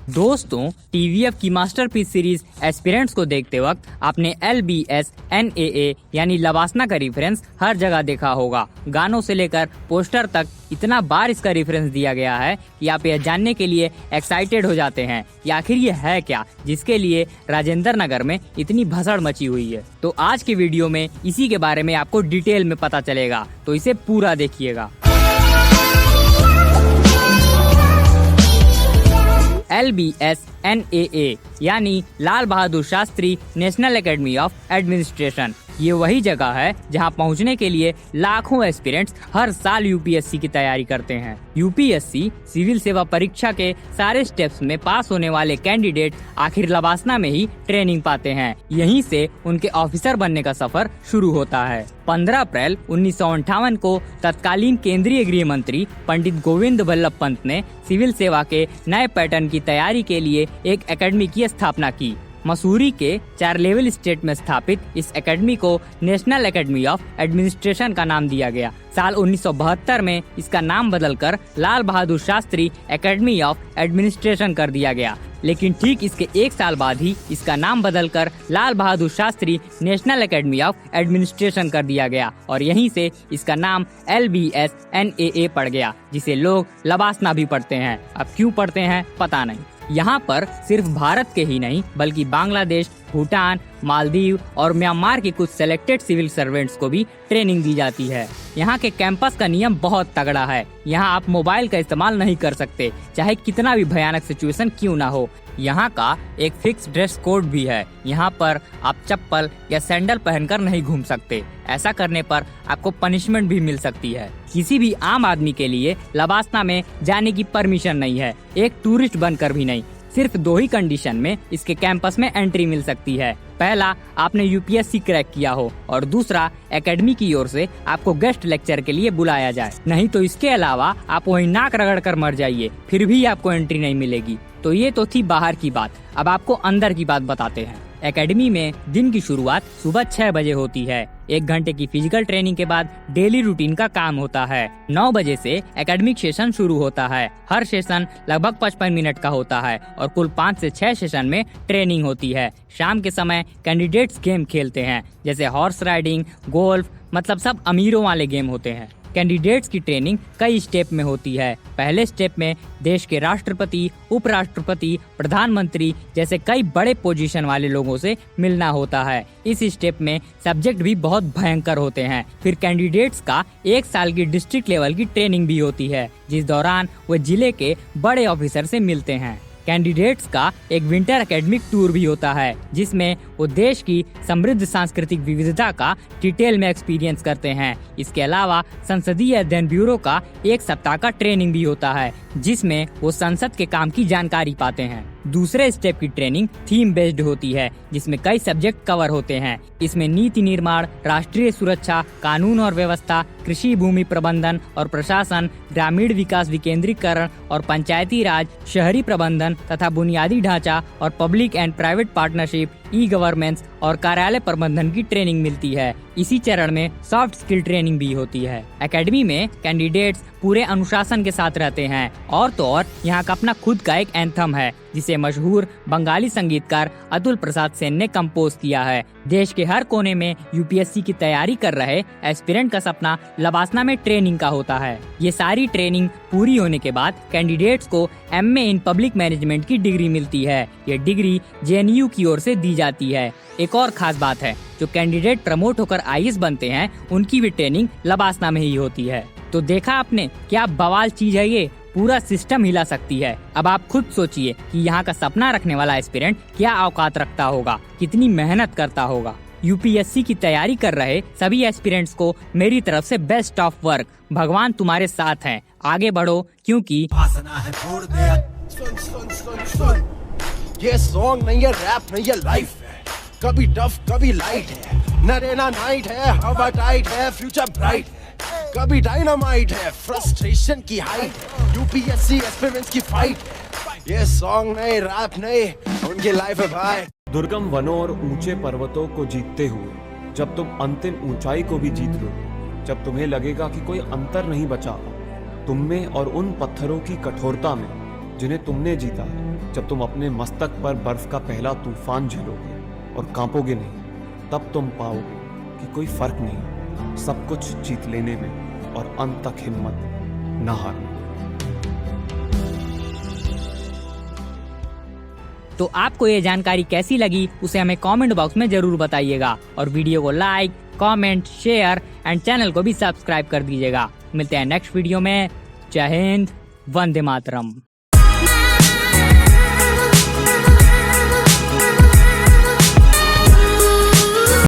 दोस्तों, टीवीएफ की masterpiece series aspirants को देखते वक्त आपने LBS NAA यानी लवासना का रेफरेंस हर जगह देखा होगा। गानों से लेकर पोस्टर तक इतना बार इसका रेफरेंस दिया गया है कि आप यह जानने के लिए एक्साइटेड हो जाते हैं कि आखिर ये है क्या, जिसके लिए राजेंद्र नगर में इतनी भसड़ मची हुई है। तो आज के वीडियो में इसी के बारे में आपको डिटेल में पता चलेगा, तो इसे पूरा देखिएगा। LBS NAA यानी Lal Bahadur Shastri National Academy of Administration, ये वही जगह है जहां पहुंचने के लिए लाखों एस्पिरेंट्स हर साल यूपीएससी की तैयारी करते हैं। यूपीएससी सिविल सेवा परीक्षा के सारे स्टेप्स में पास होने वाले कैंडिडेट आखिर लवासना में ही ट्रेनिंग पाते हैं। यहीं से उनके ऑफिसर बनने का सफर शुरू होता है। 15 अप्रैल 1958 को तत्कालीन केंद्रीय गृह मंत्री पंडित गोविंद बल्लभ पंत ने सिविल सेवा के नए पैटर्न की तैयारी के लिए एक एकेडमी की स्थापना की। मसूरी के 4 लेवल स्टेट में स्थापित इस एकेडमी को नेशनल एकेडमी ऑफ एडमिनिस्ट्रेशन का नाम दिया गया। साल 1972 में इसका नाम बदलकर Lal Bahadur Shastri academy of Administration कर दिया गया, लेकिन ठीक इसके एक साल बाद ही इसका नाम बदलकर Lal Bahadur Shastri National Academy of Administration कर दिया गया और यहीं से इसका नाम LBS NAA पड़ गया, जिसे लोग लवासना भी पढ़ते हैं। अब क्यों पढ़ते हैं पता नहीं। यहाँ पर सिर्फ भारत के ही नहीं बल्कि बांग्लादेश, भूटान, मालदीव और म्यांमार के कुछ सेलेक्टेड सिविल सर्वेंट्स को भी ट्रेनिंग दी जाती है। यहाँ के कैंपस का नियम बहुत तगड़ा है। यहाँ आप मोबाइल का इस्तेमाल नहीं कर सकते, चाहे कितना भी भयानक सिचुएशन क्यों ना हो। यहाँ का एक फिक्स ड्रेस कोड भी है। यहाँ पर आप चप्पल या सैंडल पहनकर नहीं घूम सकते। ऐसा करने पर आपको पनिशमेंट भी मिल सकती है। किसी भी आम आदमी के लिए लवासना में जाने की परमिशन नहीं है, एक टूरिस्ट बनकर भी नहीं। सिर्फ 2 ही कंडीशन में इसके कैंपस में एंट्री मिल सकती है। पहला, आपने यूपीएससी क्रैक किया हो और दूसरा, एकेडमी की ओर से आपको गेस्ट लेक्चर के लिए बुलाया जाए। नहीं तो इसके अलावा आप वहीं नाक रगड़ कर मर जाइए, फिर भी आपको एंट्री नहीं मिलेगी। तो ये तो थी बाहर की बात। अब आपको अंदर की बात बताते हैं। एकेडमी में दिन की शुरुआत सुबह 6 बजे होती है। 1 घंटे की फिजिकल ट्रेनिंग के बाद डेली रूटीन का काम होता है। 9 बजे से एकेडमिक सेशन शुरू होता है। हर सेशन लगभग 55 मिनट का होता है और कुल 5 से 6 सेशन में ट्रेनिंग होती है। शाम के समय कैंडिडेट्स गेम खेलते हैं, जैसे हॉर्स राइडिंग, गोल्फ, मतलब सब अमीरों वाले गेम होते हैं। कैंडिडेट्स की ट्रेनिंग कई स्टेप में होती है। पहले स्टेप में देश के राष्ट्रपति, उपराष्ट्रपति, प्रधानमंत्री जैसे कई बड़े पोजीशन वाले लोगों से मिलना होता है। इस स्टेप में सब्जेक्ट भी बहुत भयंकर होते हैं। फिर कैंडिडेट्स का 1 साल की डिस्ट्रिक्ट लेवल की ट्रेनिंग भी होती है, जिस दौरान वो जिले के बड़े ऑफिसर से मिलते हैं। कैंडिडेट्स का एक विंटर एकेडमिक टूर भी होता है, जिसमें वो देश की समृद्ध सांस्कृतिक विविधता का डिटेल में एक्सपीरियंस करते हैं। इसके अलावा संसदीय अध्ययन ब्यूरो का 1 सप्ताह का ट्रेनिंग भी होता है, जिसमें वो संसद के काम की जानकारी पाते हैं। दूसरे स्टेप की ट्रेनिंग थीम बेस्ड होती है, जिसमें कई सब्जेक्ट कवर होते हैं। इसमें नीति निर्माण, राष्ट्रीय सुरक्षा, कानून और व्यवस्था, कृषि भूमि प्रबंधन और प्रशासन, ग्रामीण विकास विकेंद्रीकरण और पंचायती राज, शहरी प्रबंधन तथा बुनियादी ढांचा और public and private partnership, e-governance और कार्यालय प्रबंधन की ट्रेनिंग मिलती है। इसी चरण में सॉफ्ट स्किल ट्रेनिंग भी होती है। एकेडमी में कैंडिडेट्स पूरे अनुशासन के साथ रहते हैं। और तो और यहाँ का अपना खुद का एक एंथम है, जिसे मशहूर बंगाली संगीतकार अतुल प्रसाद सेन ने कंपोज किया है। देश के हर कोने में यूपीएससी की तैयारी कर रहे एस्पिरेंट का सपना लवासना में ट्रेनिंग का होता है। ये सारी ट्रेनिंग पूरी होने के बाद कैंडिडेट्स को MA इन पब्लिक मैनेजमेंट की डिग्री मिलती है। ये डिग्री JNU की ओर से दी जाती है। एक और खास बात है, जो कैंडिडेट प्रमोट होकर IAS बनते हैं, उनकी भी ट्रेनिंग लवासना में ही होती है। तो देखा आपने क्या बवाल चीज है ये, पूरा सिस्टम हिला सकती है। अब आप खुद सोचिए कि यहाँ का सपना रखने वाला एस्पिरेंट क्या औकात रखता होगा, कितनी मेहनत करता होगा। यूपीएससी की तैयारी कर रहे सभी एस्पिरेंट्स को मेरी तरफ से बेस्ट ऑफ वर्क। भगवान तुम्हारे साथ हैं, आगे बढ़ो, क्योंकि सुन सुन सुन सुन, ये सॉन्ग नहीं है, रैप नहीं है, लाइफ है। कभी टफ कभी लाइट है, नरेना नाइट है, हवा टाइट है, फ्यूचर ब्राइट है। कभी डायनामाइट है, फ्रस्ट्रेशन की हाइट है, यूपीएससी एस्पिरेंट्स की फाइट है। ये सॉन्ग नहीं, रैप नहीं, उनकी लाइफ है भाई। दुर्गम वनों और ऊंचे पर्वतों को जीतते हुए जब तुम अंतिम ऊंचाई को भी जीत लो, जब तुम्हें लगेगा कि कोई अंतर नहीं बचा तुम में और उन पत्थरों की कठोरता में जिन्हें तुमने जीता, जब तुम अपने मस्तक पर बर्फ का पहला तूफान झेलोगे और कांपोगे नहीं, तब तुम पाओगे कि कोई फर्क नहीं, सब कुछ जीत लेने में और अंत तक हिम्मत न हारने। तो आपको ये जानकारी कैसी लगी उसे हमें कमेंट बॉक्स में जरूर बताइएगा और वीडियो को like, comment, share and channel को भी सब्सक्राइब कर दीजिएगा। मिलते हैं नेक्स्ट वीडियो में। जय हिंद, वंदे मातरम।